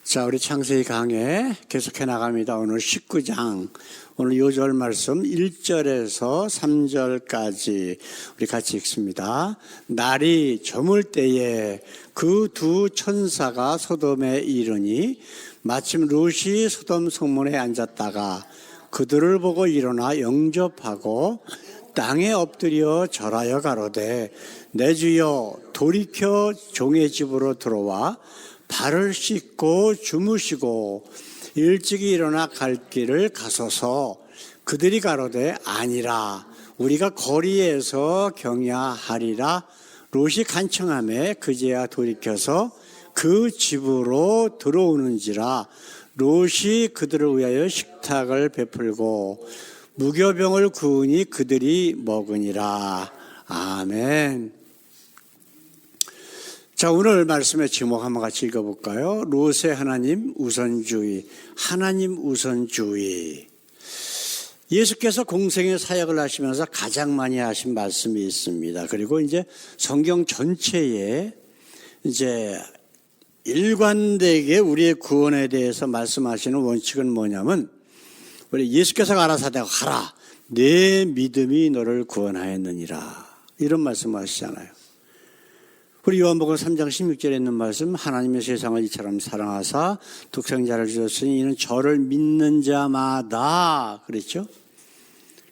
자, 우리 창세기 강해 계속해 나갑니다. 오늘 19장, 오늘 요절 말씀 1절에서 3절까지 우리 같이 읽습니다. 날이 저물 때에 그 두 천사가 소돔에 이르니 마침 롯이 소돔 성문에 앉았다가 그들을 보고 일어나 영접하고 땅에 엎드려 절하여 가로되 내 주여 돌이켜 종의 집으로 들어와 발을 씻고 주무시고 일찍이 일어나 갈 길을 가소서. 그들이 가로되 아니라 우리가 거리에서 경야하리라. 롯이 간청하매 그제야 돌이켜서 그 집으로 들어오는지라. 롯이 그들을 위하여 식탁을 베풀고 무교병을 구우니 그들이 먹으니라. 아멘. 자, 오늘 말씀의 제목 한번 같이 읽어볼까요? 롯의 하나님 우선주의, 하나님 우선주의. 예수께서 공생의 사역을 하시면서 가장 많이 하신 말씀이 있습니다. 그리고 이제 성경 전체에 이제 일관되게 우리의 구원에 대해서 말씀하시는 원칙은 뭐냐면, 우리 예수께서 가라사대 가라, 내 믿음이 너를 구원하였느니라, 이런 말씀하시잖아요. 우리 요한복음 3장 16절에 있는 말씀, 하나님의 세상을 이처럼 사랑하사 독생자를 주셨으니 이는 저를 믿는 자마다, 그랬죠?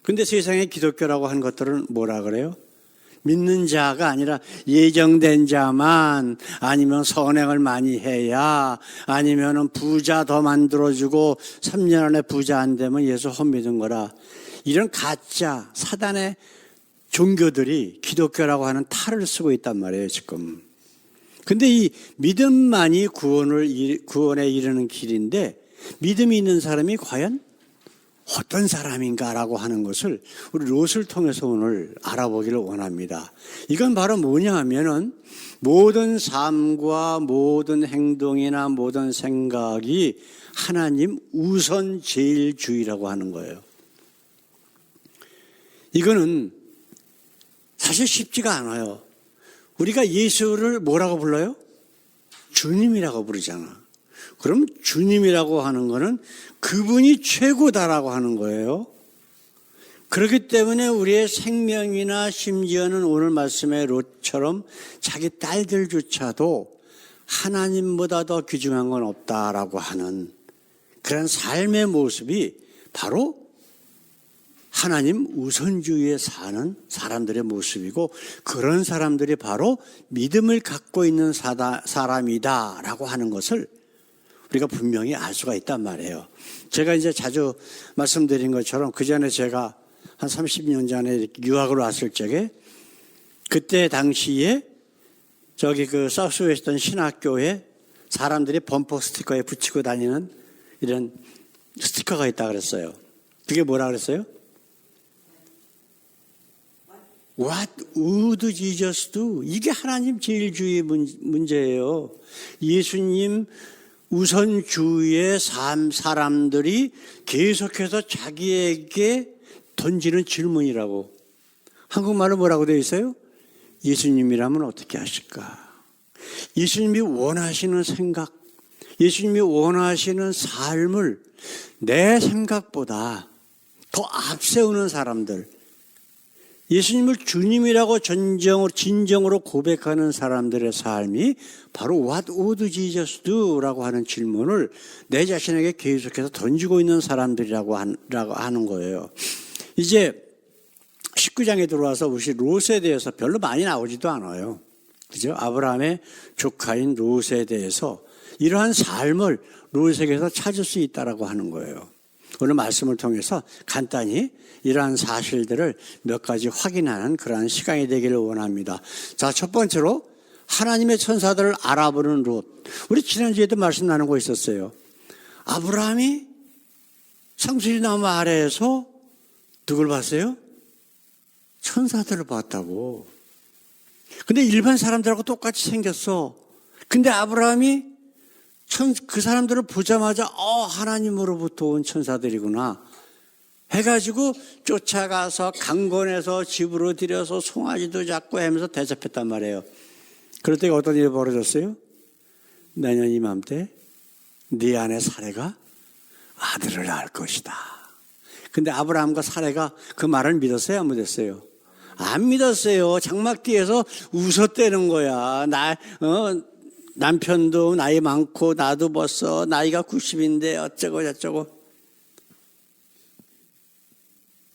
근데 세상에 기독교라고 한 것들은 뭐라 그래요? 믿는 자가 아니라 예정된 자만, 아니면 선행을 많이 해야, 아니면 부자 더 만들어주고 3년 안에 부자 안 되면 예수 헛믿은 거라, 이런 가짜 사단의 종교들이 기독교라고 하는 탈을 쓰고 있단 말이에요, 지금. 근데 이 믿음만이 구원에 이르는 길인데, 믿음이 있는 사람이 과연 어떤 사람인가라고 하는 것을 우리 롯을 통해서 오늘 알아보기를 원합니다. 이건 바로 뭐냐 하면은, 모든 삶과 모든 행동이나 모든 생각이 하나님 우선 제일주의라고 하는 거예요. 이거는 사실 쉽지가 않아요. 우리가 예수를 뭐라고 불러요? 주님이라고 부르잖아. 그럼 주님이라고 하는 거는 그분이 최고다라고 하는 거예요. 그렇기 때문에 우리의 생명이나 심지어는 오늘 말씀의 롯처럼 자기 딸들조차도 하나님보다 더 귀중한 건 없다라고 하는 그런 삶의 모습이 바로 하나님 우선주의에 사는 사람들의 모습이고, 그런 사람들이 바로 믿음을 갖고 있는 사람이다라고 하는 것을 우리가 분명히 알 수가 있단 말이에요. 제가 이제 자주 말씀드린 것처럼 그 전에 제가 한 30년 전에 유학을 왔을 적에, 그때 당시에 저기 그 사우스웨스턴 신학교에 사람들이 범퍼 스티커에 붙이고 다니는 이런 스티커가 있다 그랬어요. 그게 뭐라 그랬어요? What would Jesus do? 이게 하나님 제일주의 문제예요. 예수님 우선주의의 사람들이 계속해서 자기에게 던지는 질문이라고. 한국말로 뭐라고 되어 있어요? 예수님이라면 어떻게 하실까? 예수님이 원하시는 생각, 예수님이 원하시는 삶을 내 생각보다 더 앞세우는 사람들, 예수님을 주님이라고 진정으로 고백하는 사람들의 삶이 바로 What would Jesus do? 라고 하는 질문을 내 자신에게 계속해서 던지고 있는 사람들이라고 하는 거예요. 이제 19장에 들어와서 우리 롯에 대해서 별로 많이 나오지도 않아요. 그죠? 아브라함의 조카인 롯에 대해서 이러한 삶을 롯에게서 찾을 수 있다라고 하는 거예요. 오늘 말씀을 통해서 간단히 이러한 사실들을 몇 가지 확인하는 그러한 시간이 되기를 원합니다. 자, 첫 번째로 하나님의 천사들을 알아보는 롯. 우리 지난주에도 말씀 나누고 있었어요. 아브라함이 상수리나무 아래에서 누굴 봤어요? 천사들을 봤다고. 근데 일반 사람들하고 똑같이 생겼어. 근데 아브라함이 그 사람들을 보자마자 하나님으로부터 온 천사들이구나 해가지고 쫓아가서 강권해서 집으로 들여서 송아지도 잡고 하면서 대접했단 말이에요. 그럴 때 어떤 일이 벌어졌어요? 내년 이맘때 네 안에 사레가 아들을 낳을 것이다. 근데 아브라함과 사레가 그 말을 믿었어요? 안 믿었어요? 안 믿었어요. 장막 뒤에서 웃었다는 거야. 남편도 나이 많고 나도 벌써 나이가 90인데 어쩌고 저쩌고.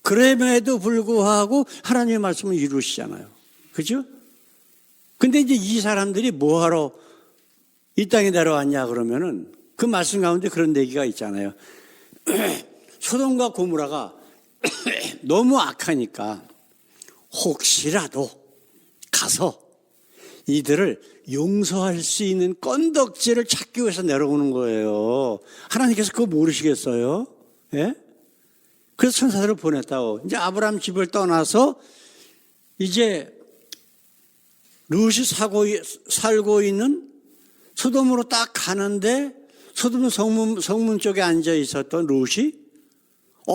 그럼에도 불구하고 하나님의 말씀을 이루시잖아요. 그죠? 근데 이제 이 사람들이 뭐하러 이 땅에 내려왔냐 그러면은 그 말씀 가운데 그런 얘기가 있잖아요. 소돔과 고모라가 너무 악하니까 혹시라도 가서 이들을 용서할 수 있는 건덕지를 찾기 위해서 내려오는 거예요. 하나님께서 그거 모르시겠어요? 예? 그래서 천사들을 보냈다고. 이제 아브라함 집을 떠나서 이제 룻이 살고 있는 소돔으로 딱 가는데 소돔 성문 쪽에 앉아 있었던 룻이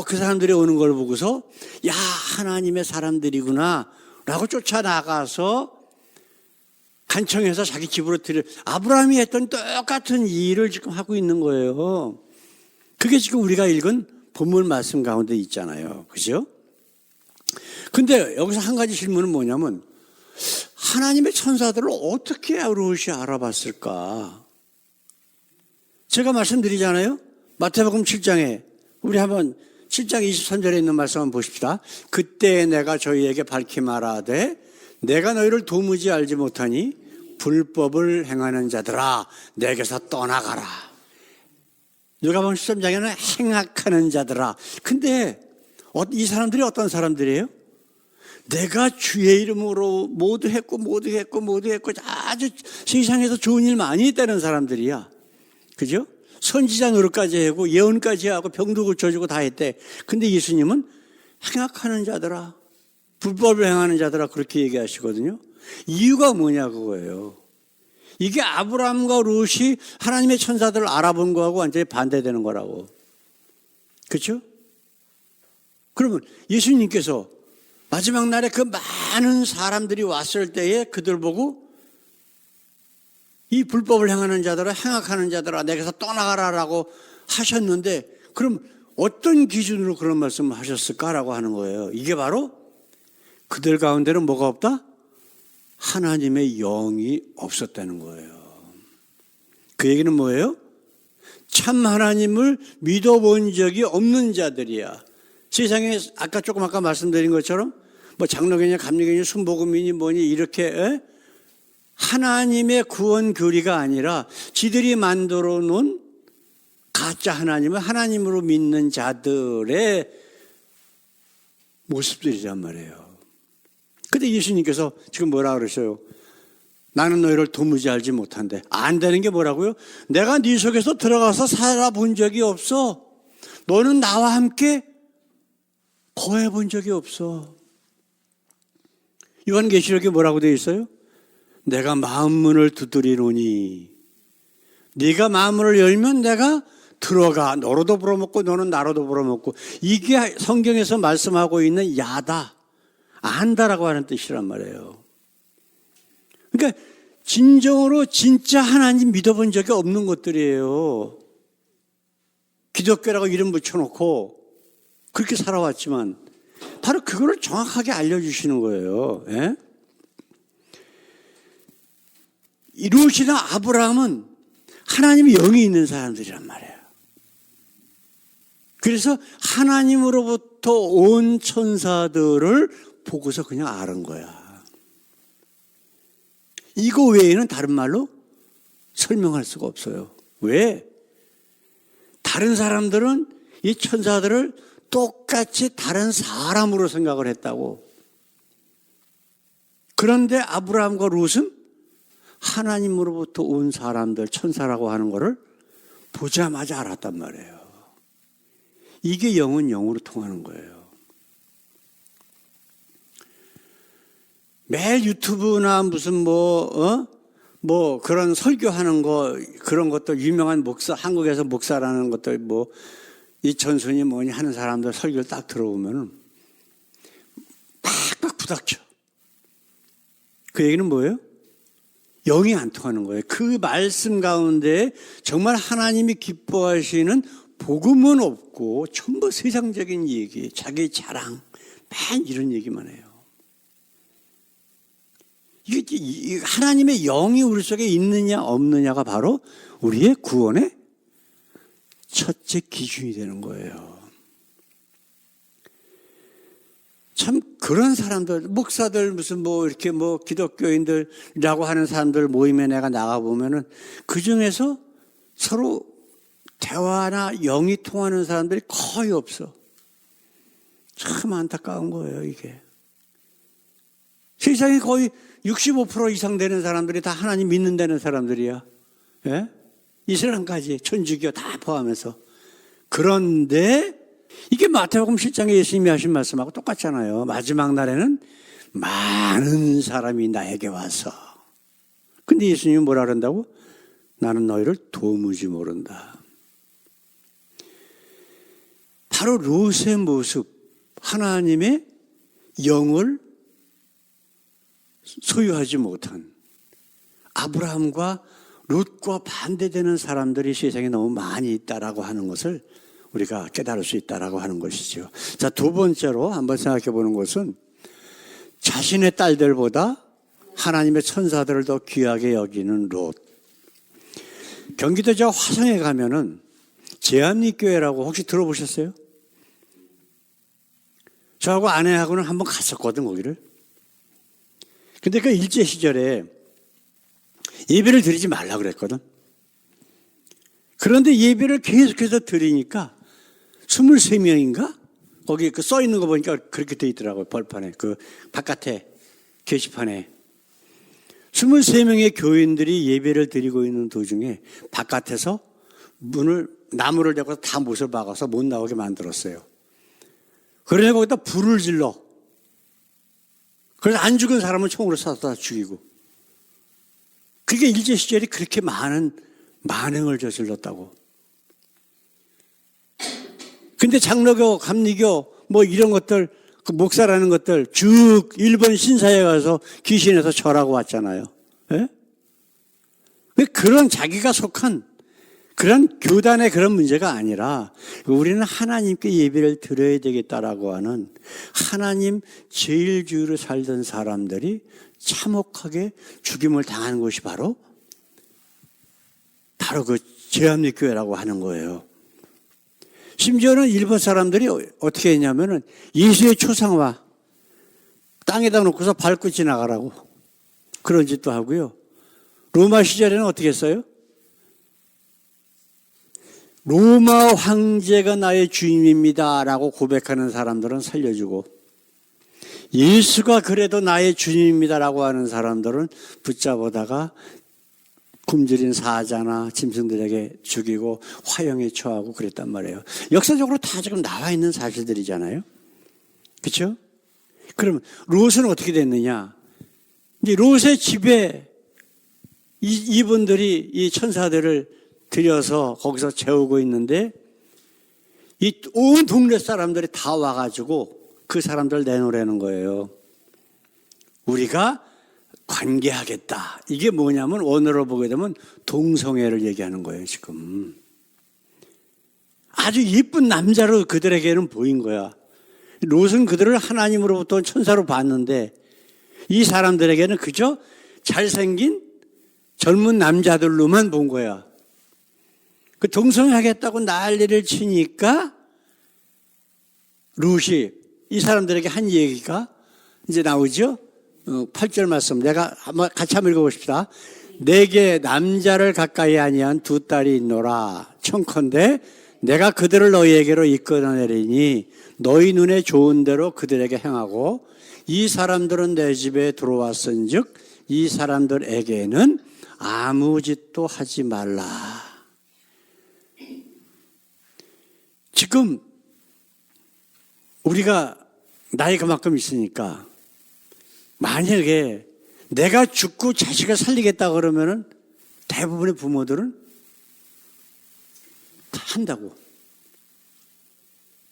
그 사람들이 오는 걸 보고서 야, 하나님의 사람들이구나 라고 쫓아나가서 간청해서 자기 집으로 아브라함이 했던 똑같은 일을 지금 하고 있는 거예요. 그게 지금 우리가 읽은 본문 말씀 가운데 있잖아요. 그죠? 근데 여기서 한 가지 질문은 뭐냐면 하나님의 천사들을 어떻게 룻이 알아봤을까? 제가 말씀드리잖아요. 마태복음 7장에 우리 한번 7장 23절에 있는 말씀 한번 보십시다. 그때 내가 저희에게 밝히 말하되 내가 너희를 도무지 알지 못하니 불법을 행하는 자들아 내게서 떠나가라. 누가복음 13장에는 행악하는 자들아. 근데 이 사람들이 어떤 사람들이에요? 내가 주의 이름으로 모두 했고 아주 세상에서 좋은 일 많이 했다는 사람들이야. 그죠? 선지자 노릇까지 하고 예언까지 하고 병도 고쳐주고 다 했대. 근데 예수님은 행악하는 자들아, 불법을 행하는 자들아 그렇게 얘기하시거든요. 이유가 뭐냐 그거예요. 이게 아브라함과 룻이 하나님의 천사들을 알아본 거하고 완전히 반대되는 거라고. 그렇죠? 그러면 예수님께서 마지막 날에 그 많은 사람들이 왔을 때에 그들 보고 이 불법을 행하는 자들아 행악하는 자들아 내게서 떠나가라라고 하셨는데 그럼 어떤 기준으로 그런 말씀을 하셨을까라고 하는 거예요. 이게 바로 그들 가운데는 뭐가 없다? 하나님의 영이 없었다는 거예요. 그 얘기는 뭐예요? 참 하나님을 믿어본 적이 없는 자들이야. 세상에 아까 말씀드린 것처럼 뭐 장로교냐 감리교냐 순복음이니 뭐니 이렇게 하나님의 구원 교리가 아니라 지들이 만들어 놓은 가짜 하나님을 하나님으로 믿는 자들의 모습들이란 말이에요. 근데 예수님께서 지금 뭐라 그러셔요? 나는 너희를 도무지 알지 못한대. 안 되는 게 뭐라고요? 내가 네 속에서 들어가서 살아본 적이 없어. 너는 나와 함께 거해본 적이 없어. 요한계시록에 뭐라고 되어 있어요? 내가 마음문을 두드리노니 네가 마음문을 열면 내가 들어가 너로도 불어먹고 너는 나로도 불어먹고. 이게 성경에서 말씀하고 있는 야다, 안다라고 하는 뜻이란 말이에요. 그러니까 진정으로 진짜 하나님 믿어본 적이 없는 것들이에요. 기독교라고 이름 붙여놓고 그렇게 살아왔지만 바로 그거를 정확하게 알려주시는 거예요. 예? 룻이나 아브라함은 하나님의 영이 있는 사람들이란 말이에요. 그래서 하나님으로부터 온 천사들을 보고서 그냥 아는 거야. 이거 외에는 다른 말로 설명할 수가 없어요. 왜? 다른 사람들은 이 천사들을 똑같이 다른 사람으로 생각을 했다고. 그런데 아브라함과 룻은 하나님으로부터 온 사람들, 천사라고 하는 것을 보자마자 알았단 말이에요. 이게 영은 영으로 통하는 거예요. 매일 유튜브나 무슨 뭐 그런 설교하는 거, 그런 것도 유명한 목사, 한국에서 목사라는 것도 뭐 이천순이 뭐니 하는 사람들 설교를 딱 들어보면 팍팍 부닥쳐. 그 얘기는 뭐예요? 영이 안 통하는 거예요. 그 말씀 가운데 정말 하나님이 기뻐하시는 복음은 없고 전부 세상적인 얘기, 자기 자랑, 맨 이런 얘기만 해요. 이게 하나님의 영이 우리 속에 있느냐 없느냐가 바로 우리의 구원의 첫째 기준이 되는 거예요. 참 그런 사람들, 목사들 무슨 이렇게 기독교인들이라고 하는 사람들 모임에 내가 나가보면은 그 중에서 서로 대화나 영이 통하는 사람들이 거의 없어. 참 안타까운 거예요, 이게. 세상에 거의 65% 이상 되는 사람들이 다 하나님 믿는다는 사람들이야. 예? 이슬람까지, 천주교 다 포함해서. 그런데 이게 마태복음 7장에 예수님이 하신 말씀하고 똑같잖아요. 마지막 날에는 많은 사람이 나에게 와서. 근데 예수님이 뭐라 그런다고? 나는 너희를 도무지 모른다. 바로 롯의 모습, 하나님의 영을 소유하지 못한 아브라함과 롯과 반대되는 사람들이 세상에 너무 많이 있다라고 하는 것을 우리가 깨달을 수 있다라고 하는 것이죠. 자, 두 번째로 한번 생각해 보는 것은 자신의 딸들보다 하나님의 천사들을 더 귀하게 여기는 롯. 경기도 저 화성에 가면은 제암리교회라고 혹시 들어보셨어요? 저하고 아내하고는 한번 갔었거든, 거기를. 근데 그 일제 시절에 예배를 드리지 말라 그랬거든. 그런데 예배를 계속해서 드리니까 23명인가? 거기 그 써 있는 거 보니까 그렇게 돼 있더라고요. 벌판에. 그 바깥에 게시판에. 23명의 교인들이 예배를 드리고 있는 도중에 바깥에서 나무를 대고 다 못을 박아서 못 나오게 만들었어요. 그러니 거기다 불을 질러. 그래서 안 죽은 사람은 총으로 쏴서 죽이고. 그게 일제시절이 그렇게 많은 만행을 저질렀다고. 근데 장로교, 감리교, 이런 것들, 그 목사라는 것들 쭉 일본 신사에 가서 귀신에서 절하고 왔잖아요. 예? 그런 자기가 속한 그런 교단의 그런 문제가 아니라 우리는 하나님께 예배를 드려야 되겠다라고 하는 하나님 제일주의로 살던 사람들이 참혹하게 죽임을 당하는 것이 바로 그 제암리교회라고 하는 거예요. 심지어는 일본 사람들이 어떻게 했냐면은 예수의 초상화 땅에다 놓고서 밟고 지나가라고 그런 짓도 하고요. 로마 시절에는 어떻게 했어요? 로마 황제가 나의 주님입니다 라고 고백하는 사람들은 살려주고 예수가 그래도 나의 주님입니다 라고 하는 사람들은 붙잡아다가 굶주린 사자나 짐승들에게 죽이고 화형에 처하고 그랬단 말이에요. 역사적으로 다 지금 나와 있는 사실들이잖아요. 그렇죠? 그럼 롯은 어떻게 됐느냐? 이제 롯의 집에 이분들이 이 천사들을 들여서 거기서 재우고 있는데 이 온 동네 사람들이 다 와가지고 그 사람들 내놓으라는 거예요. 우리가 관계하겠다. 이게 뭐냐면 원어로 보게 되면 동성애를 얘기하는 거예요, 지금. 아주 예쁜 남자로 그들에게는 보인 거야. 롯은 그들을 하나님으로부터 천사로 봤는데 이 사람들에게는 그저 잘생긴 젊은 남자들로만 본 거야. 그 동성애하겠다고 난리를 치니까 롯이 이 사람들에게 한 얘기가 이제 나오죠. 8절 말씀 내가 같이 한번 읽어보십시다. 내게 남자를 가까이 아니한 두 딸이 있노라. 청컨대 내가 그들을 너희에게로 이끌어내리니 너희 눈에 좋은 대로 그들에게 행하고 이 사람들은 내 집에 들어왔은즉 이 사람들에게는 아무 짓도 하지 말라. 지금 우리가 나이 그만큼 있으니까 만약에 내가 죽고 자식을 살리겠다 그러면은 대부분의 부모들은 다 한다고.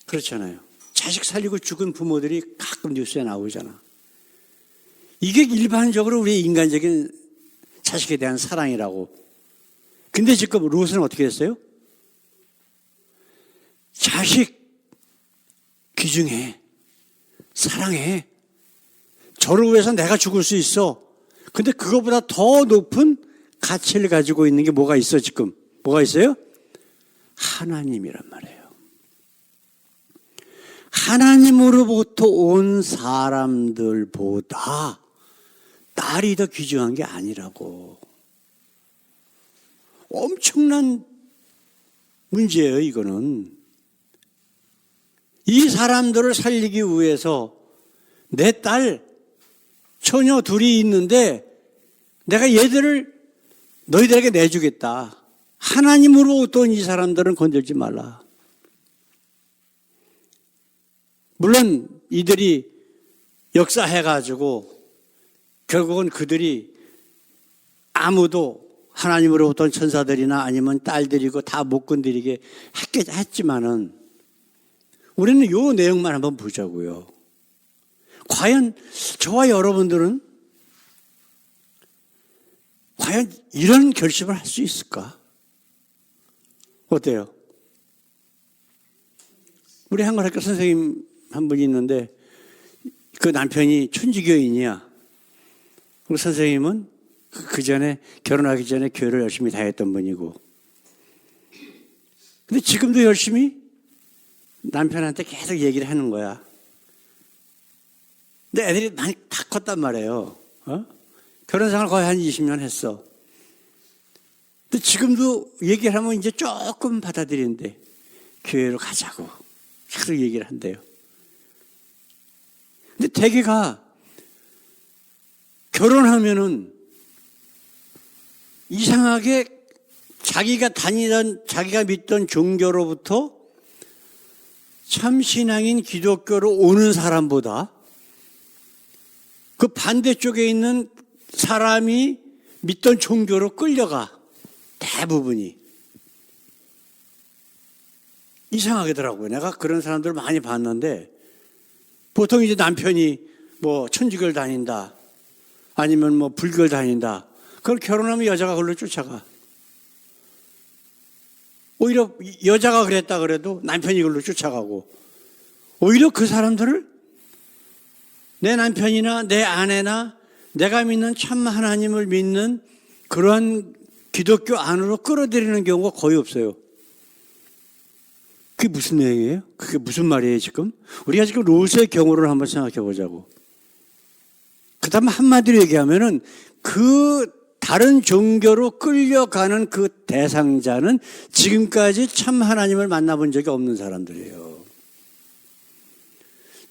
그렇잖아요. 자식 살리고 죽은 부모들이 가끔 뉴스에 나오잖아. 이게 일반적으로 우리의 인간적인 자식에 대한 사랑이라고. 근데 지금 롯은 어떻게 됐어요? 자식 귀중해. 사랑해. 저를 위해서 내가 죽을 수 있어. 근데 그거보다 더 높은 가치를 가지고 있는 게 뭐가 있어 지금? 뭐가 있어요? 하나님이란 말이에요. 하나님으로부터 온 사람들보다 딸이 더 귀중한 게 아니라고. 엄청난 문제예요, 이거는. 이 사람들을 살리기 위해서 내 딸, 처녀 둘이 있는데 내가 얘들을 너희들에게 내주겠다. 하나님으로부터 온 이 사람들은 건들지 말라. 물론 이들이 역사해가지고 결국은 그들이 아무도 하나님으로부터 온 천사들이나 아니면 딸들이고 다 못 건드리게 했지만은 우리는 요 내용만 한번 보자고요. 과연 저와 여러분들은 과연 이런 결심을 할 수 있을까? 어때요? 우리 한글학교 선생님 한 분이 있는데 그 남편이 천주교인이야. 그 선생님은 그 전에 결혼하기 전에 교회를 열심히 다녔던 분이고, 근데 지금도 열심히 남편한테 계속 얘기를 하는 거야. 근데 애들이 많이 다 컸단 말이에요. 결혼 생활 거의 한 20년 했어. 근데 지금도 얘기를 하면 이제 조금 받아들이는데 교회로 가자고 계속 얘기를 한대요. 근데 대개가 결혼하면은 이상하게 자기가 다니던, 자기가 믿던 종교로부터 참신앙인 기독교로 오는 사람보다 그 반대쪽에 있는 사람이 믿던 종교로 끌려가. 대부분이. 이상하더라고요. 내가 그런 사람들 많이 봤는데 보통 이제 남편이 뭐 천주교를 다닌다 아니면 뭐 불교를 다닌다. 그걸 결혼하면 여자가 그걸로 쫓아가. 오히려 여자가 그랬다 그래도 남편이 그걸로 쫓아가고, 오히려 그 사람들을 내 남편이나 내 아내나 내가 믿는 참 하나님을 믿는 그러한 기독교 안으로 끌어들이는 경우가 거의 없어요. 그게 무슨 내용이에요? 그게 무슨 말이에요 지금? 우리가 지금 롯의 경우를 한번 생각해 보자고. 그 다음 한마디로 얘기하면은 그 다른 종교로 끌려가는 그 대상자는 지금까지 참 하나님을 만나본 적이 없는 사람들이에요.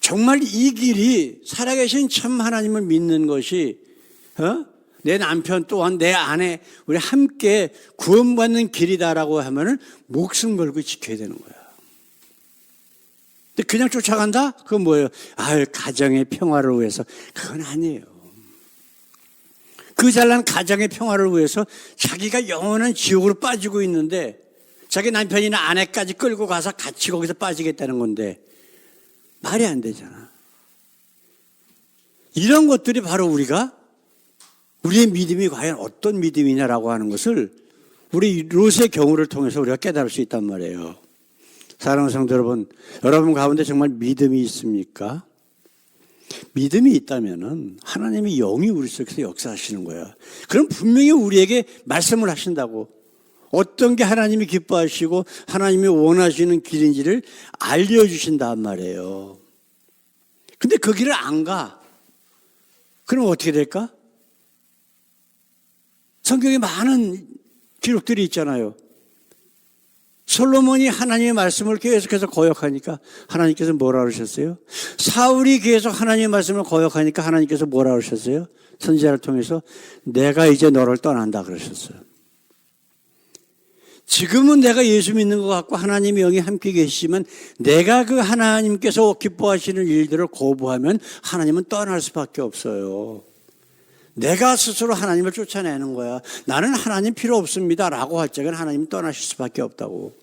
정말 이 길이 살아계신 참 하나님을 믿는 것이 내 남편 또한 내 아내 우리 함께 구원받는 길이다라고 하면은 목숨 걸고 지켜야 되는 거야. 근데 그냥 쫓아간다? 그건 뭐예요? 가정의 평화를 위해서. 그건 아니에요. 그 잘난 가정의 평화를 위해서 자기가 영원한 지옥으로 빠지고 있는데 자기 남편이나 아내까지 끌고 가서 같이 거기서 빠지겠다는 건데 말이 안 되잖아. 이런 것들이 바로 우리의 믿음이 과연 어떤 믿음이냐라고 하는 것을 우리 롯의 경우를 통해서 우리가 깨달을 수 있단 말이에요. 사랑하는 성도 여러분, 여러분 가운데 정말 믿음이 있습니까? 믿음이 있다면은 하나님의 영이 우리 속에서 역사하시는 거야. 그럼 분명히 우리에게 말씀을 하신다고. 어떤 게 하나님이 기뻐하시고 하나님이 원하시는 길인지를 알려주신단 말이에요. 근데 그 길을 안 가. 그럼 어떻게 될까? 성경에 많은 기록들이 있잖아요. 솔로몬이 하나님의 말씀을 계속해서 거역하니까 하나님께서 뭐라 그러셨어요? 사울이 계속 하나님의 말씀을 거역하니까 하나님께서 뭐라 그러셨어요? 선지자를 통해서 내가 이제 너를 떠난다 그러셨어요. 지금은 내가 예수 믿는 것 같고 하나님의 영이 함께 계시지만 내가 그 하나님께서 기뻐하시는 일들을 거부하면 하나님은 떠날 수밖에 없어요. 내가 스스로 하나님을 쫓아내는 거야. 나는 하나님 필요 없습니다 라고 할 적엔 하나님은 떠나실 수밖에 없다고.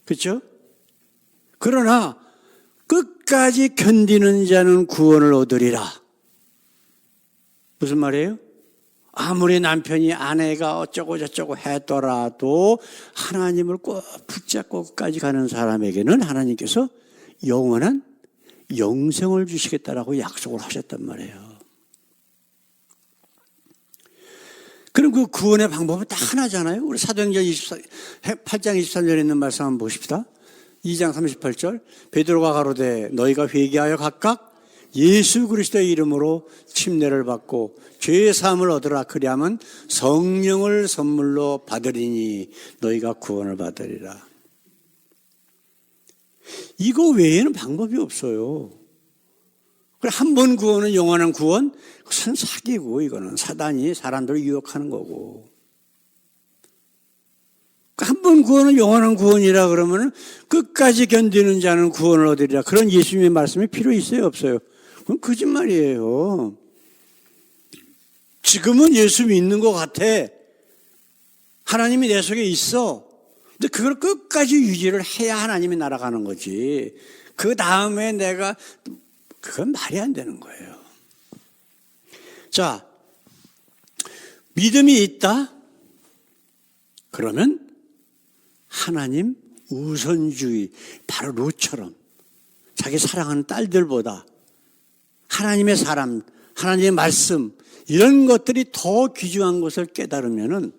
그렇죠? 그러나 끝까지 견디는 자는 구원을 얻으리라. 무슨 말이에요? 아무리 남편이 아내가 어쩌고 저쩌고 했더라도 하나님을 꼭 붙잡고 끝까지 가는 사람에게는 하나님께서 영원한 영생을 주시겠다라고 약속을 하셨단 말이에요. 그럼 그 구원의 방법은 딱 하나잖아요. 우리 사도행전 8장 23절에 있는 말씀 한번 보십시다. 2장 38절 베드로가 가로되 너희가 회개하여 각각 예수 그리스도의 이름으로 침례를 받고 죄의 사함을 얻으라. 그리하면 성령을 선물로 받으리니 너희가 구원을 받으리라. 이거 외에는 방법이 없어요. 한 번 구원은 영원한 구원? 그것은 사기고 이거는 사단이 사람들을 유혹하는 거고. 한 번 구원은 영원한 구원이라 그러면 끝까지 견디는 자는 구원을 얻으리라. 그런 예수님의 말씀이 필요 있어요, 없어요? 그건 거짓말이에요. 지금은 예수 믿는 것 같아. 하나님이 내 속에 있어. 근데 그걸 끝까지 유지를 해야 하나님이 날아가는 거지. 그 다음에 내가, 그건 말이 안 되는 거예요. 자, 믿음이 있다? 그러면 하나님 우선주의, 바로 롯처럼 자기 사랑하는 딸들보다 하나님의 사람, 하나님의 말씀, 이런 것들이 더 귀중한 것을 깨달으면은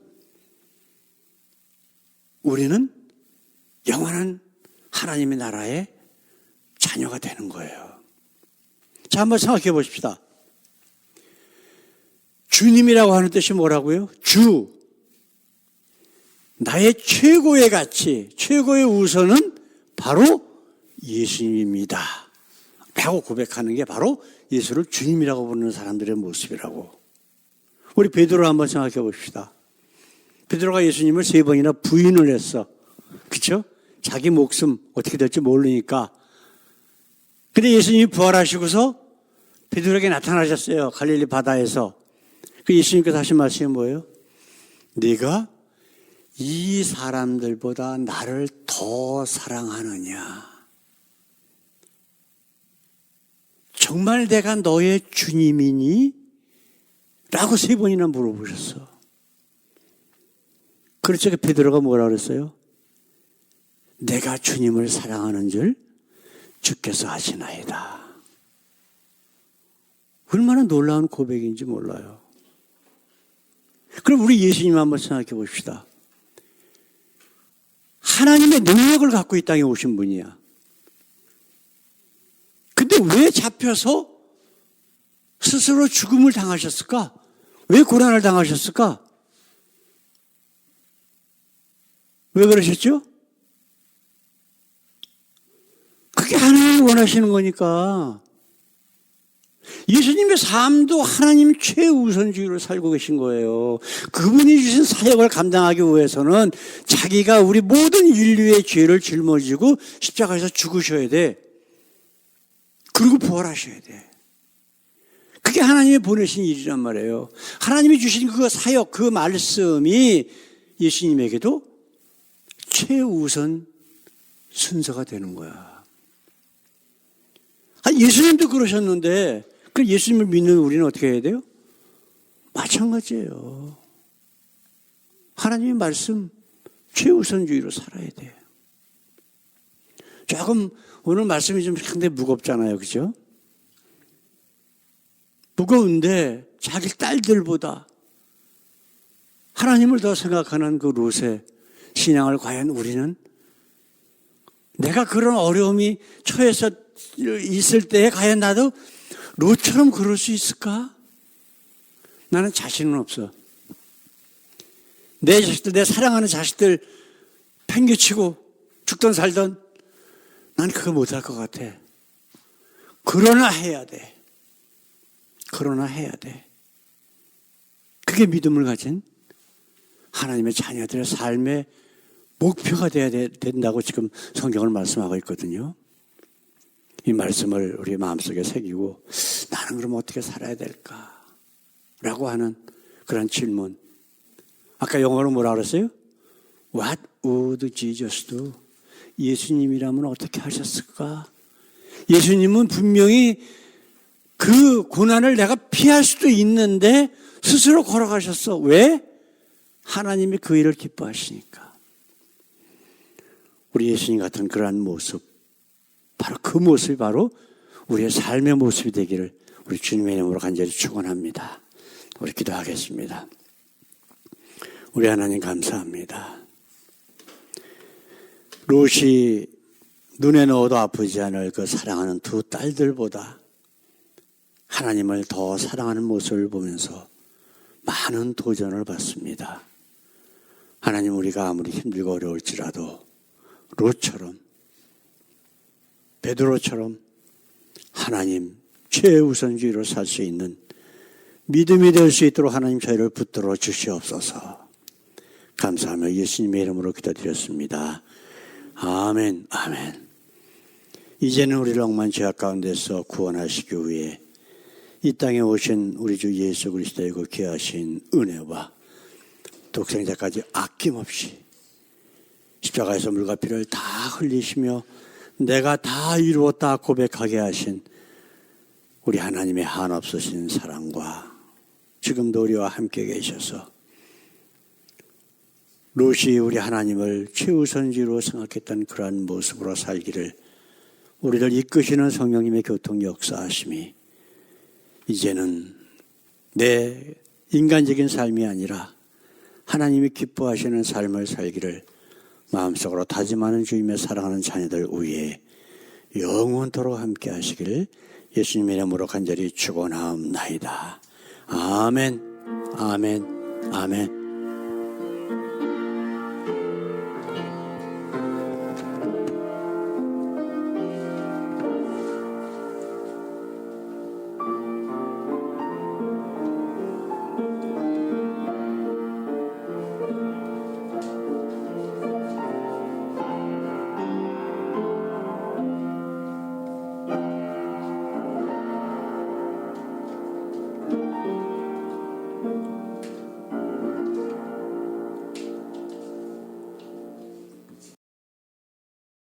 우리는 영원한 하나님의 나라의 자녀가 되는 거예요. 자, 한번 생각해 보십시다. 주님이라고 하는 뜻이 뭐라고요? 주. 나의 최고의 가치, 최고의 우선은 바로 예수님입니다. 라고 고백하는 게 바로 예수를 주님이라고 부르는 사람들의 모습이라고. 우리 베드로 한번 생각해 봅시다. 베드로가 예수님을 3번이나 부인을 했어. 그렇죠? 자기 목숨 어떻게 될지 모르니까. 근데 예수님이 부활하시고서 베드로에게 나타나셨어요. 갈릴리 바다에서. 그 예수님께서 하신 말씀이 뭐예요? 네가 이 사람들보다 나를 더 사랑하느냐? 정말 내가 너의 주님이니? 라고 3번이나 물어보셨어. 그렇죠. 베드로가 뭐라 그랬어요? 내가 주님을 사랑하는 줄 주께서 아시나이다. 얼마나 놀라운 고백인지 몰라요. 그럼 우리 예수님 한번 생각해 봅시다. 하나님의 능력을 갖고 이 땅에 오신 분이야. 근데 왜 잡혀서 스스로 죽음을 당하셨을까? 왜 고난을 당하셨을까? 왜 그러셨죠? 그게 하나님이 원하시는 거니까. 예수님의 삶도 하나님 최우선주의로 살고 계신 거예요. 그분이 주신 사역을 감당하기 위해서는 자기가 우리 모든 인류의 죄를 짊어지고 십자가에서 죽으셔야 돼. 그리고 부활하셔야 돼. 그게 하나님이 보내신 일이란 말이에요. 하나님이 주신 그 사역, 그 말씀이 예수님에게도 최우선 순서가 되는 거야. 예수님도 그러셨는데 그 예수님을 믿는 우리는 어떻게 해야 돼요? 마찬가지예요. 하나님의 말씀 최우선주의로 살아야 돼요. 조금 오늘 말씀이 좀 상당히 무겁잖아요. 그죠? 무거운데 자기 딸들보다 하나님을 더 생각하는 그 롯의 신앙을 과연 우리는 내가 그런 어려움이 처해서 있을 때에 과연 나도 롯처럼 그럴 수 있을까? 나는 자신은 없어. 내 자식들, 내 사랑하는 자식들 팽개치고 죽던 살던 난 그거 못할 것 같아. 그러나 해야 돼. 그러나 해야 돼. 그게 믿음을 가진 하나님의 자녀들의 삶의 목표가 돼야 된다고 지금 성경을 말씀하고 있거든요. 이 말씀을 우리 마음속에 새기고 나는 그럼 어떻게 살아야 될까? 라고 하는 그런 질문. 아까 영어로 뭐라 그랬어요? What would Jesus do? 예수님이라면 어떻게 하셨을까? 예수님은 분명히 그 고난을 내가 피할 수도 있는데 스스로 걸어가셨어. 왜? 하나님이 그 일을 기뻐하시니까. 우리 예수님 같은 그러한 모습, 바로 그 모습이 바로 우리의 삶의 모습이 되기를 우리 주님의 이름으로 간절히 축원합니다. 우리 기도하겠습니다. 우리 하나님 감사합니다. 롯이 눈에 넣어도 아프지 않을 그 사랑하는 두 딸들보다 하나님을 더 사랑하는 모습을 보면서 많은 도전을 받습니다. 하나님, 우리가 아무리 힘들고 어려울지라도 롯처럼, 베드로처럼 하나님 최우선주의로 살 수 있는 믿음이 될 수 있도록 하나님 저희를 붙들어 주시옵소서. 감사하며 예수님의 이름으로 기도드렸습니다. 아멘, 아멘. 이제는 우리를 억만 죄악 가운데서 구원하시기 위해 이 땅에 오신 우리 주 예수 그리스도의 그 귀하신 은혜와 독생자까지 아낌없이 십자가에서 물과 피를 다 흘리시며 내가 다 이루었다 고백하게 하신 우리 하나님의 한없으신 사랑과 지금도 우리와 함께 계셔서 롯이 우리 하나님을 최우선지로 생각했던 그러한 모습으로 살기를 우리를 이끄시는 성령님의 교통 역사하심이 이제는 내 인간적인 삶이 아니라 하나님이 기뻐하시는 삶을 살기를 마음속으로 다짐하는 주님의 사랑하는 자녀들 위에 영원토록 함께 하시기를 예수님의 이름으로 간절히 축원하옵나이다. 아멘, 아멘, 아멘.